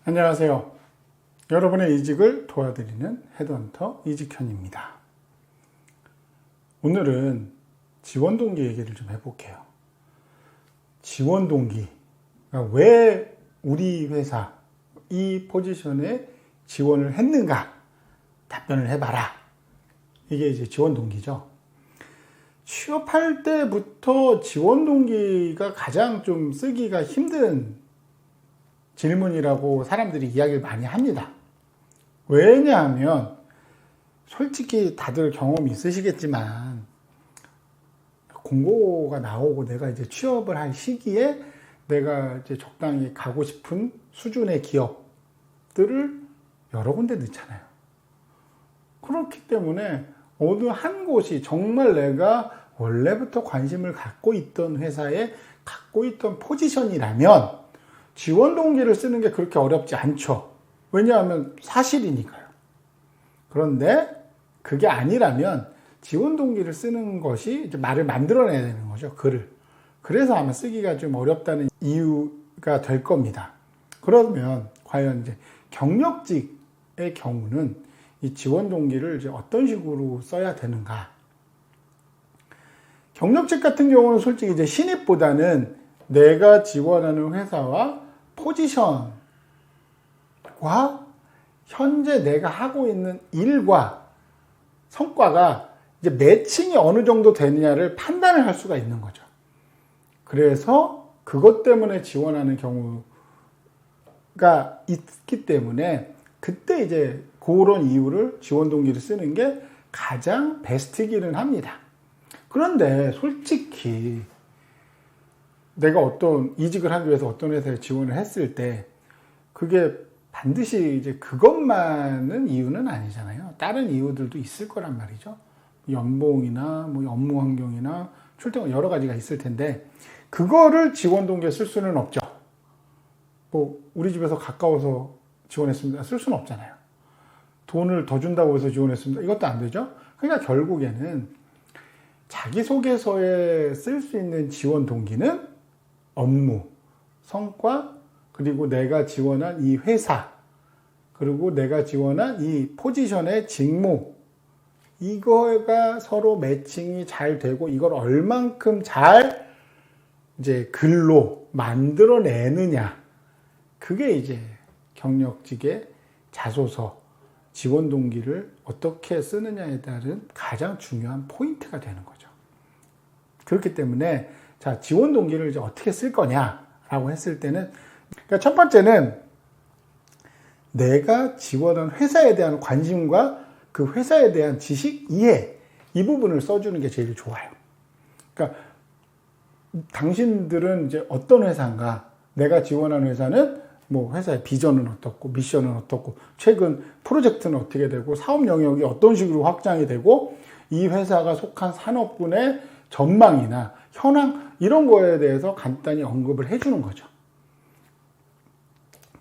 안녕하세요. 여러분의 이직을 도와드리는 헤드헌터 이직현입니다. 오늘은 지원 동기 얘기를 좀 해볼게요. 지원 동기, 그러니까 왜 우리 회사 이 포지션에 지원을 했는가 답변을 해봐라. 이게 이제 지원 동기죠. 취업할 때부터 지원 동기가 가장 좀 쓰기가 힘든 질문이라고 사람들이 이야기를 많이 합니다. 왜냐하면 솔직히 다들 경험이 있으시겠지만 공고가 나오고 내가 이제 취업을 할 시기에 내가 이제 적당히 가고 싶은 수준의 기업들을 여러 군데 넣잖아요. 그렇기 때문에 어느 한 곳이 정말 내가 원래부터 관심을 갖고 있던 회사에 갖고 있던 포지션이라면 지원 동기를 쓰는 게 그렇게 어렵지 않죠. 왜냐하면 사실이니까요. 그런데 그게 아니라면 지원 동기를 쓰는 것이 이제 말을 만들어내야 되는 거죠. 글을. 그래서 아마 쓰기가 좀 어렵다는 이유가 될 겁니다. 그러면 과연 이제 경력직의 경우는 이 지원 동기를 이제 어떤 식으로 써야 되는가? 경력직 같은 경우는 솔직히 이제 신입보다는 내가 지원하는 회사와 포지션과 현재 내가 하고 있는 일과 성과가 이제 매칭이 어느 정도 되느냐를 판단을 할 수가 있는 거죠. 그래서 그것 때문에 지원하는 경우가 있기 때문에 그때 이제 그런 이유를 지원 동기를 쓰는 게 가장 베스트기는 합니다. 그런데 솔직히 내가 어떤 이직을 하기 위해서 어떤 회사에 지원을 했을 때 그게 반드시 이제 그것만은 이유는 아니잖아요. 다른 이유들도 있을 거란 말이죠. 연봉이나 뭐 업무 환경이나 출퇴근 여러 가지가 있을 텐데 그거를 지원 동기에 쓸 수는 없죠. 뭐 우리 집에서 가까워서 지원했습니다. 쓸 수는 없잖아요. 돈을 더 준다고 해서 지원했습니다. 이것도 안 되죠. 그러니까 결국에는 자기소개서에 쓸 수 있는 지원 동기는 업무, 성과, 그리고 내가 지원한 이 회사, 그리고 내가 지원한 이 포지션의 직무, 이거가 서로 매칭이 잘 되고 이걸 얼만큼 잘 이제 글로 만들어내느냐. 그게 이제 경력직의 자소서, 지원 동기를 어떻게 쓰느냐에 따른 가장 중요한 포인트가 되는 거죠. 그렇기 때문에 자, 지원 동기를 이제 어떻게 쓸 거냐라고 했을 때는 그러니까 첫 번째는 내가 지원한 회사에 대한 관심과 그 회사에 대한 지식, 이해 이 부분을 써주는 게 제일 좋아요. 그러니까 당신들은 이제 어떤 회사인가, 내가 지원한 회사는 뭐 회사의 비전은 어떻고 미션은 어떻고 최근 프로젝트는 어떻게 되고 사업 영역이 어떤 식으로 확장이 되고 이 회사가 속한 산업군의 전망이나 현황 이런 거에 대해서 간단히 언급을 해주는 거죠.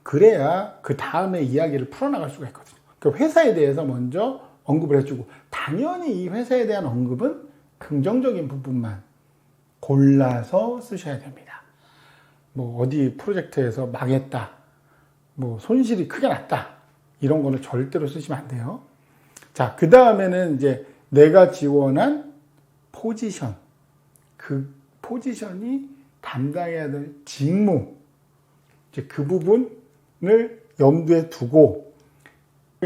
그래야 그 다음에 이야기를 풀어나갈 수가 있거든요. 그 회사에 대해서 먼저 언급을 해주고 당연히 이 회사에 대한 언급은 긍정적인 부분만 골라서 쓰셔야 됩니다. 뭐 어디 프로젝트에서 망했다, 뭐 손실이 크게 났다 이런 거는 절대로 쓰시면 안 돼요. 자, 그 다음에는 이제 내가 지원한 포지션, 그 포지션이 담당해야 될 직무, 이제 그 부분을 염두에 두고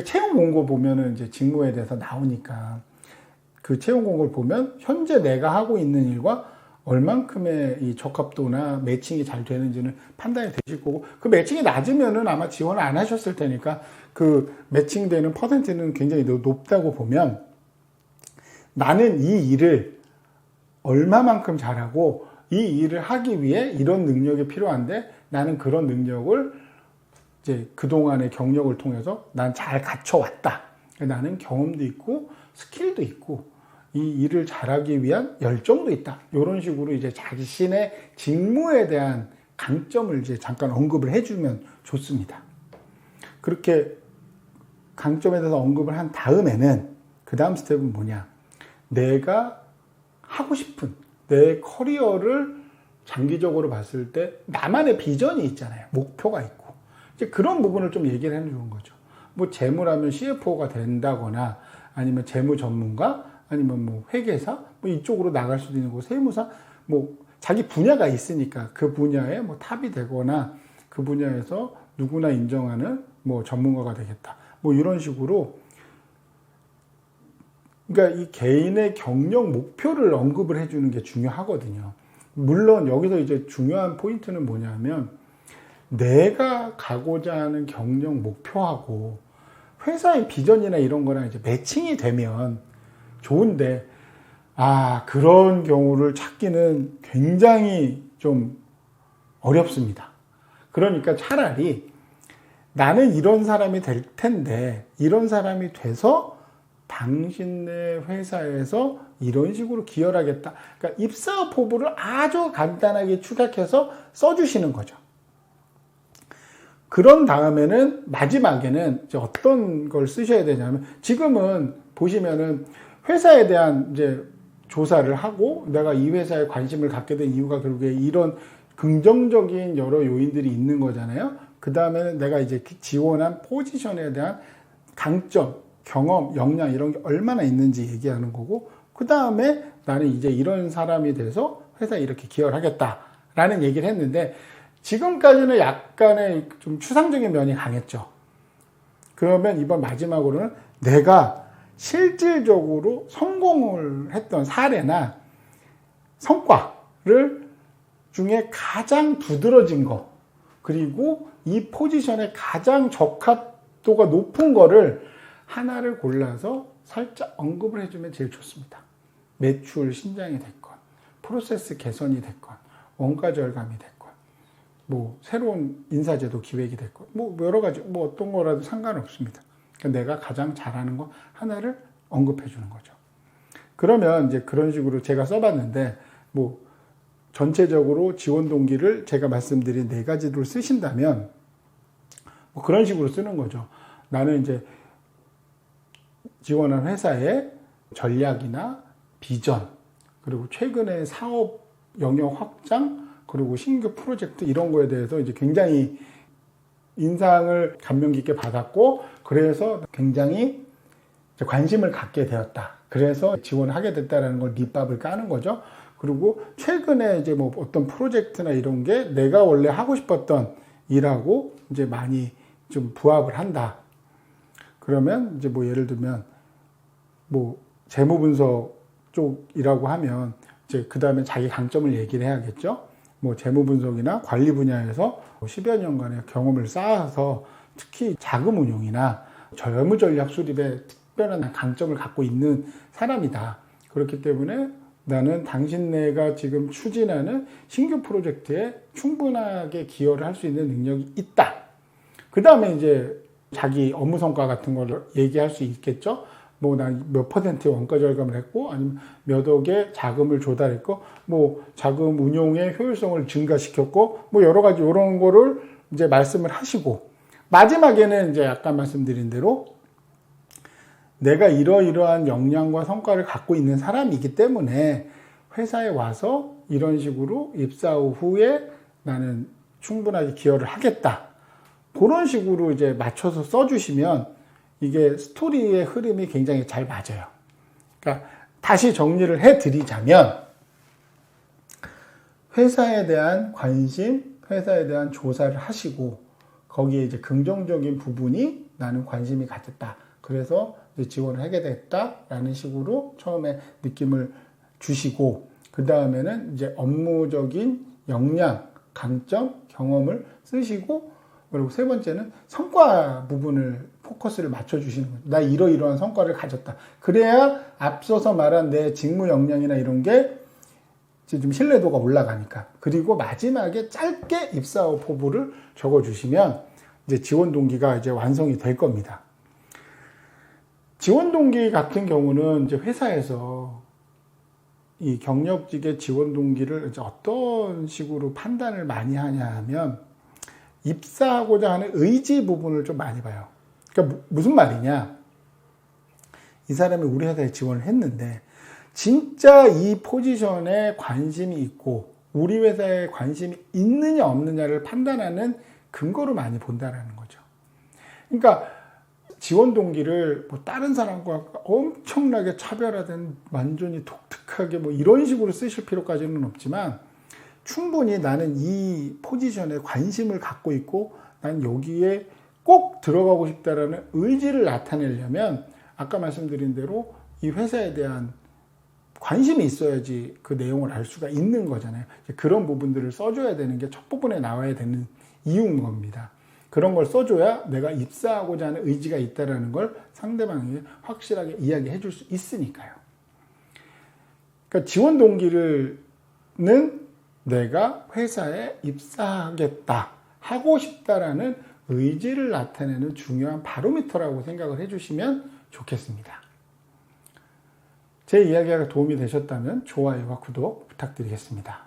채용 공고 보면은 이제 직무에 대해서 나오니까 그 채용 공고를 보면 현재 내가 하고 있는 일과 얼만큼의 이 적합도나 매칭이 잘 되는지는 판단이 되실 거고 그 매칭이 낮으면은 아마 지원을 안 하셨을 테니까 그 매칭되는 퍼센트는 굉장히 높다고 보면 나는 이 일을 얼마만큼 잘하고 이 일을 하기 위해 이런 능력이 필요한데 나는 그런 능력을 이제 그동안의 경력을 통해서 난 잘 갖춰왔다. 나는 경험도 있고 스킬도 있고 이 일을 잘하기 위한 열정도 있다. 이런 식으로 이제 자신의 직무에 대한 강점을 이제 잠깐 언급을 해주면 좋습니다. 그렇게 강점에 대해서 언급을 한 다음에는 그 다음 스텝은 뭐냐? 내가 하고 싶은 내 커리어를 장기적으로 봤을 때 나만의 비전이 있잖아요. 목표가 있고 이제 그런 부분을 좀 얘기를 해주는 거죠. 뭐 재무라면 CFO가 된다거나 아니면 재무 전문가 아니면 뭐 회계사 뭐 이쪽으로 나갈 수도 있는 거 세무사 뭐 자기 분야가 있으니까 그 분야에 뭐 탑이 되거나 그 분야에서 누구나 인정하는 뭐 전문가가 되겠다. 뭐 이런 식으로 그러니까 이 개인의 경력 목표를 언급을 해주는 게 중요하거든요. 물론 여기서 이제 중요한 포인트는 뭐냐면 내가 가고자 하는 경력 목표하고 회사의 비전이나 이런 거랑 이제 매칭이 되면 좋은데 그런 경우를 찾기는 굉장히 좀 어렵습니다. 그러니까 차라리 나는 이런 사람이 될 텐데 이런 사람이 돼서 당신네 회사에서 이런 식으로 기여를 하겠다. 그러니까 입사 포부를 아주 간단하게 축약해서 써주시는 거죠. 그런 다음에는 마지막에는 이제 어떤 걸 쓰셔야 되냐면 지금은 보시면은 회사에 대한 이제 조사를 하고 내가 이 회사에 관심을 갖게 된 이유가 결국에 이런 긍정적인 여러 요인들이 있는 거잖아요. 그 다음에는 내가 이제 지원한 포지션에 대한 강점, 경험, 역량 이런 게 얼마나 있는지 얘기하는 거고 그 다음에 나는 이제 이런 사람이 돼서 회사에 이렇게 기여를 하겠다라는 얘기를 했는데 지금까지는 약간의 좀 추상적인 면이 강했죠. 그러면 이번 마지막으로는 내가 실질적으로 성공을 했던 사례나 성과를 중에 가장 두드러진 거 그리고 이 포지션에 가장 적합도가 높은 거를 하나를 골라서 살짝 언급을 해주면 제일 좋습니다. 매출 신장이 됐건 프로세스 개선이 됐건 원가 절감이 됐건 뭐 새로운 인사제도 기획이 됐건 뭐 여러 가지 뭐 어떤 거라도 상관없습니다. 그러니까 내가 가장 잘하는 거 하나를 언급해 주는 거죠. 그러면 이제 그런 식으로 제가 써봤는데 뭐 전체적으로 지원 동기를 제가 말씀드린 4가지를 쓰신다면 뭐 그런 식으로 쓰는 거죠. 나는 이제 지원한 회사의 전략이나 비전 그리고 최근의 사업 영역 확장 그리고 신규 프로젝트 이런 거에 대해서 이제 굉장히 인상을 감명 깊게 받았고 그래서 굉장히 관심을 갖게 되었다. 그래서 지원하게 됐다라는 걸 밑밥을 까는 거죠. 그리고 최근에 이제 뭐 어떤 프로젝트나 이런 게 내가 원래 하고 싶었던 일하고 이제 많이 좀 부합을 한다. 그러면 이제 뭐 예를 들면 뭐 재무 분석 쪽이라고 하면 이제 그 다음에 자기 강점을 얘기를 해야겠죠. 뭐 재무 분석이나 관리 분야에서 10여 년간의 경험을 쌓아서 특히 자금 운용이나 재무 전략 수립에 특별한 강점을 갖고 있는 사람이다. 그렇기 때문에 나는 당신네가 지금 추진하는 신규 프로젝트에 충분하게 기여를 할 수 있는 능력이 있다. 그 다음에 이제 자기 업무 성과 같은 걸 얘기할 수 있겠죠. 뭐 난 몇 퍼센트 원가 절감을 했고 아니면 몇 억의 자금을 조달했고 뭐 자금 운용의 효율성을 증가시켰고 뭐 여러 가지 이런 거를 이제 말씀을 하시고 마지막에는 이제 아까 말씀드린 대로 내가 이러이러한 역량과 성과를 갖고 있는 사람이기 때문에 회사에 와서 이런 식으로 입사 후에 나는 충분하게 기여를 하겠다. 그런 식으로 이제 맞춰서 써주시면 이게 스토리의 흐름이 굉장히 잘 맞아요. 그러니까 다시 정리를 해드리자면 회사에 대한 관심, 회사에 대한 조사를 하시고 거기에 이제 긍정적인 부분이 나는 관심이 갖겠다. 그래서 이제 지원을 하게 됐다라는 식으로 처음에 느낌을 주시고 그 다음에는 이제 업무적인 역량, 강점, 경험을 쓰시고 그리고 세 번째는 성과 부분을 포커스를 맞춰주시는 거예요. 나 이러이러한 성과를 가졌다. 그래야 앞서서 말한 내 직무 역량이나 이런 게 좀 신뢰도가 올라가니까. 그리고 마지막에 짧게 입사 포부를 적어주시면 이제 지원 동기가 이제 완성이 될 겁니다. 지원 동기 같은 경우는 이제 회사에서 이 경력직의 지원 동기를 이제 어떤 식으로 판단을 많이 하냐 하면 입사하고자 하는 의지 부분을 좀 많이 봐요. 그러니까 무슨 말이냐? 이 사람이 우리 회사에 지원을 했는데 진짜 이 포지션에 관심이 있고 우리 회사에 관심이 있느냐 없느냐를 판단하는 근거로 많이 본다라는 거죠. 그러니까 지원 동기를 뭐 다른 사람과 엄청나게 차별화된 완전히 독특하게 뭐 이런 식으로 쓰실 필요까지는 없지만 충분히 나는 이 포지션에 관심을 갖고 있고 난 여기에 꼭 들어가고 싶다라는 의지를 나타내려면 아까 말씀드린 대로 이 회사에 대한 관심이 있어야지 그 내용을 알 수가 있는 거잖아요. 그런 부분들을 써줘야 되는 게 첫 부분에 나와야 되는 이유인 겁니다. 그런 걸 써줘야 내가 입사하고자 하는 의지가 있다는 걸 상대방에게 확실하게 이야기해 줄 수 있으니까요. 그러니까 지원 동기는 내가 회사에 입사하겠다, 하고 싶다라는 의지를 나타내는 중요한 바로미터라고 생각을 해주시면 좋겠습니다. 제 이야기가 도움이 되셨다면 좋아요와 구독 부탁드리겠습니다.